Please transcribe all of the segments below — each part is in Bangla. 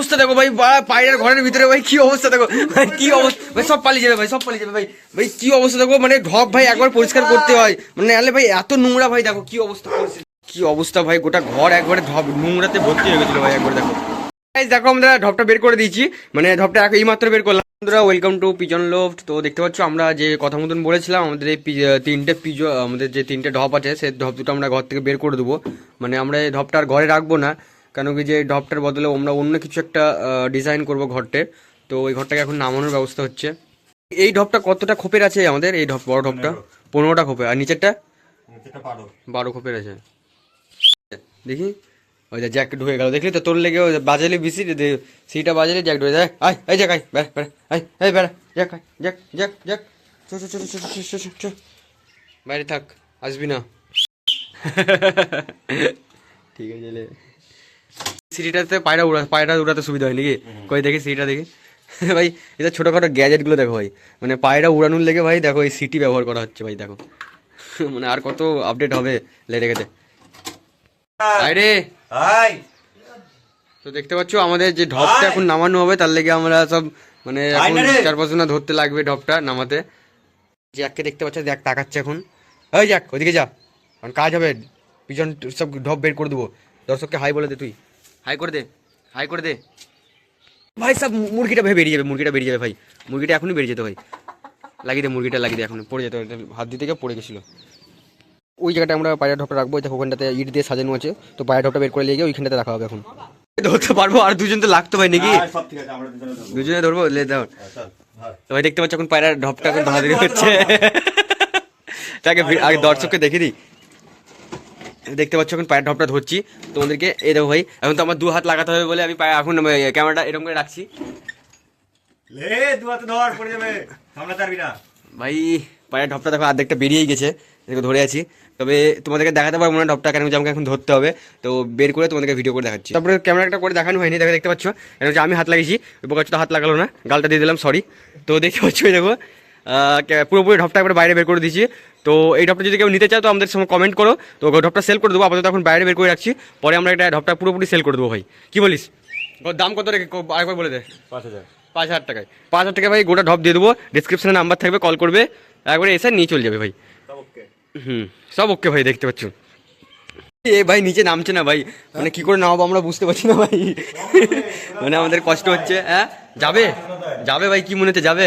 অবস্থা দেখো ভাই, পায়রার ঘরের ভিতরে ভাই কি অবস্থা দেখো ভাই, কি অবস্থা ভাই, সব পালিয়ে যাবে ভাই, সব পালিয়ে যাবে ভাই। ভাই কি অবস্থা দেখো, মানে ঢপ ভাই একবার পরিষ্কার করতে হয়, মানে নাহলে ভাই এত নোংরা ভাই, দেখো কি অবস্থা করেছে, কি অবস্থা ভাই, গোটা ঘর একবারে ঢপ নোংরাতে ভর্তি হয়ে গেছিল ভাই একবার দেখো। দেখো আমরা ঢপটা বের করে দিয়েছি, মানে ঢপটা এই মাত্র বের করলাম। বন্ধুরা ওয়েলকাম টু পিজন লোফট। তো দেখতে পাচ্ছ আমরা যে কথা মতন বলেছিলাম, আমাদের এই আমাদের যে তিনটে ঢপ আছে সেই ঢপ দুটো আমরা ঘর থেকে বের করে দেবো। মানে আমরা এই ঢপটা আর ঘরে রাখবো না, কেন কি যে ঢপটার বদলে আমরা অন্য কিছু একটা ডিজাইন করব ঘরটে। তো ওই ঘরটাকে এখন নামানোর ব্যবস্থা হচ্ছে। এই ঢপটা কতটা খোপের আছে আমাদের, এই ঢপ বড় ঢপটা 15টা খোপের, আর নিচেরটা 12 খোপের আছে। দেখি ওই যে জ্যাক ঢুকে গেল, দেখলি তো, তোর লেগে বাজালি বেশি, সিটা বাজালি জ্যাক ঢুকে যায়। আয় এই জ্যাক, আয় বেড়া বেড়া, আয় এই বেড়া, জ্যাক আয়, জ্যাক জ্যাক জ্যাক, চো চো চো চো চো চো চো চো, বাইরে থাক, আসবি না। ঠিক আছে লে, সিটিটাতে পায়রা উড়াতে সুবিধা হয় নাকি? কই দেখি সিটিটা দেখি। ভাই এটা ছোটোখাটো গ্যাজেটগুলো দেখো ভাই, মানে পায়রা উড়ানোর লেগে ভাই দেখো এই সিটি ব্যবহার করা হচ্ছে ভাই দেখো। মানে আর কত আপডেট হবে লেটে গেতে। আরে তো দেখতে পাচ্ছ আমাদের যে ঢপটা এখন নামানো হবে, তার লেগে আমরা সব মানে এখন 4-5 জনা ধরতে লাগবে ঢপটা নামাতে। জ্যাককে দেখতে পাচ্ছ, জ্যাক তাকাচ্ছে এখন। ওই জ্যাক ওদিকে যা, কারণ কাজ হবে, পিছন সব ঢপ বের করে দেবো। দর্শককে হাই বলে দে, তুই হাই করে দে, হাই করে দে ভাই। সব মুরগিটা ভাই বেরিয়ে যাবে, মুরগিটা বেরিয়ে যাবে ভাই, মুরগিটা এখনই বেরিয়ে যেত ভাই। লাগিয়ে দে মুরগিটা, লাগিয়ে দে, এখন পড়ে যেত, হাত দিতে গিয়ে পড়ে গেছিলো। ওই জায়গাটা আমরা পায়রা ঢপটা রাখবো, দেখো ওখানটাতে ইট দিয়ে সাজানো আছে, তো পায়রা ঢপটা বের করে নিয়ে গিয়ে ওইখানটাতে রাখা হবে। এখন ধরতে পারবো, আর দুজন তো লাগতো ভাই নাকি? দুজনে ধরবো, লে দাও। তো ভাই দেখতে পাচ্ছ এখন পায়রার ঢপটা এখন ধরাধরি হচ্ছে। তাকে আগে দর্শককে দেখে দিই। দেখতে পাচ্ছ এখন পায়ের ঢপটা ধরছি তোমাদেরকে, এই দেখো ভাই, এখন তো আমার 2 হাত লাগাতে হবে বলে আমি এখন ক্যামেরাটা এরকম করে রাখছি। ভাই পায়ের ঢপটা দেখো অর্ধেকটা বেরিয়েই গেছে, দেখো ধরে আছি। তবে তোমাদেরকে দেখাতে পারবো না ঢপটা, কেন আমাকে এখন ধরতে হবে, তো বের করে তোমাদেরকে ভিডিও করে দেখাচ্ছি। তারপরে ক্যামেরাটা করে দেখানো হয়নি, দেখতে পাচ্ছ এখন আমি হাত লাগিয়েছি, বোকাচ্ছ হাত লাগালো না, গালটা দিয়ে দিলাম, সরি। তো দেখতে পাচ্ছ দেখো পুরোপুরি ঢপটা একবার বাইরে বের করে দিয়েছি। তো এই ঢপটা যদি কেউ নিতে চাও তো আমাদের সঙ্গে কমেন্ট করো, তো ঢপটা সেল করে দেবো। আপাতত এখন বাইরে বের করে রাখছি, পরে আমরা এটা ঢপটা পুরোপুরি সেল করে দেবো ভাই, কি বলিস? দাম কত রেখে আরেকবার বলে দে। 5,000 টাকায়, 5,000 টাকা ভাই গোটা ঢপ দিয়ে দেবো। ডিসক্রিপশনে নাম্বার থাকবে, কল করবে, একবারে এসে নিয়ে চলে যাবে ভাই। সব ওকে ভাই। দেখতে পাচ্ছ এ ভাই নিচে নামছে না ভাই, মানে কি করে নামাবো আমরা বুঝতে পারছি না ভাই। মানে আমাদের কষ্ট হচ্ছে। হ্যাঁ যাবে যাবে ভাই, কি মনে হচ্ছে যাবে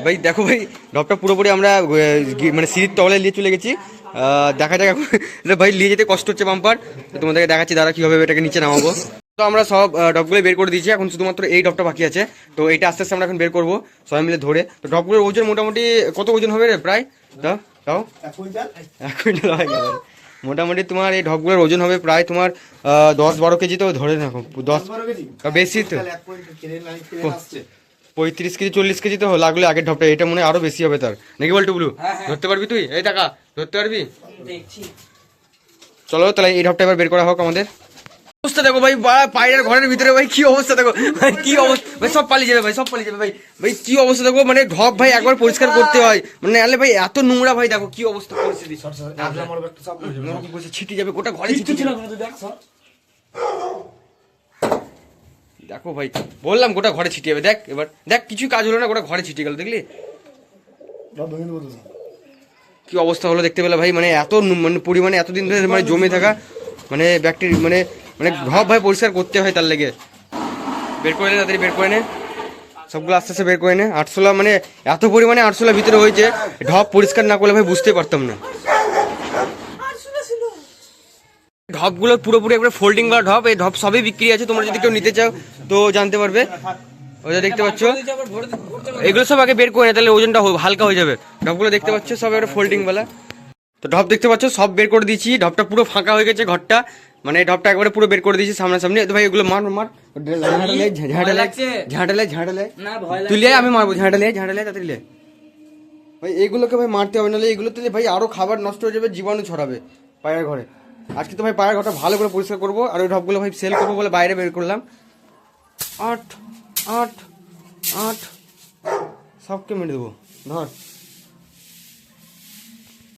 ভাই? দেখো ভাই ঢপটা পুরোপুরি আমরা মানে সিঁড়ির তলে নিয়ে চলে গেছি, দেখা যাক এখন। ভাই নিয়ে যেতে কষ্ট হচ্ছে বাম্পার, তোমাদেরকে দেখাচ্ছি দাঁড়া কীভাবে এটাকে নিচে নামাবো। তো আমরা সব ঢপগুলো বের করে দিয়েছি, এখন শুধুমাত্র এই ঢপটা বাকি আছে। তো এইটা আস্তে আস্তে আমরা এখন বের করবো সবাই মিলে ধরে। তো ঢপগুলোর ওজন মোটামুটি কত ওজন হবে রে প্রায়? তাও 1 কুইন্টাল হয় মোটামুটি। তোমার এই ঢপগুলোর ওজন হবে প্রায় তোমার 10-12 কেজি, তো ধরে রাখো 10 বেশি, তো 35 কেজি 40 কেজি তো লাগলে আগের ঢপটা, এটা মনে হয় আরো বেশি হবে তার নাকি বল টুবলু? ধরতে পারবি তুই? এই টাকা ধরতে পারবি? চলো তাহলে এই ঢপটা এবার বের করা হোক আমাদের। অবস্থা দেখো ভাই, পায়রার ঘরের ভিতরে ভাই কি অবস্থা দেখো ভাই, কি অবস্থা ভাই, সব পালিয়ে যাবে ভাই, সব পালিয়ে যাবে ভাই। ভাই কি অবস্থা দেখো, মানে ঢপ ভাই একবার পরিষ্কার করতে হয়, মানে নাহলে ভাই এত নোংরা ভাই, দেখো কি অবস্থা পরিস্থিতি, ছিটি যাবে গোটা ঘরে, ছিটি ছিল। দেখো ভাই বললাম গোটা ঘরে ছিটি যাবে, দেখ এবার দেখ, কিছু কাজ হলো না, গোটা ঘরে ছিটি গেল, দেখলি কি অবস্থা হলো দেখতে পেলে ভাই। মানে এত মানে পরিমাণে এতদিন ধরে মানে জমে থাকা মানে ব্যাকটেরিয়া, মানে মানে ঢপ ভাই পরিষ্কার করতে হয়, তার লেগে বের করে নে, তাড়াতাড়ি বের করে নে, সবগুলো আস্তে আস্তে বের করে নে। আরশোলা মানে এত পরিমাণে আরশোলা ভিতরে হয়েছে, ঢপ পরিষ্কার না করলে ভাই বুঝতে পারতাম না। ঢপগুলো পুরোপুরি একবার ফোল্ডিং বা ঢপ, এই ঢপ সবই বিক্রি আছে, তোমরা যদি কেউ নিতে চাও তো জানতে পারবে। ওটা দেখতে পাচ্ছ, এগুলো সব আগে বের করে নে, তাহলে ওজনটা হালকা হয়ে যাবে। ঢপগুলো দেখতে পাচ্ছ সব একটা ফোল্ডিং বেলা। তো ঢপ দেখতে পাচ্ছ সব বের করে দিয়েছি, ঢপটা পুরো ফাঁকা হয়ে গেছে ঘরটা, মানে ঢপটা একবারে পুরো বের করে দিয়েছি সামনাসামনি। তো ভাই এগুলো মার মার, ঝাঁটালে তুই লে, আমি মারবো, ঝাঁটালে তাড়াতাড়ি লে ভাই। এগুলোকে ভাই মারতে হবে, নাহলে এগুলোতে ভাই আরো খাবার নষ্ট হয়ে যাবে, জীবাণু ছড়াবে পায়ের ঘরে। আজকে তো ভাই পায়ের ঘরটা ভালো করে পরিষ্কার করবো, আর ওই ঢপগুলো ভাই সেল করবো বলে বাইরে বের করলাম। 8 8 8 সবকে মেরে দেবো, ধর।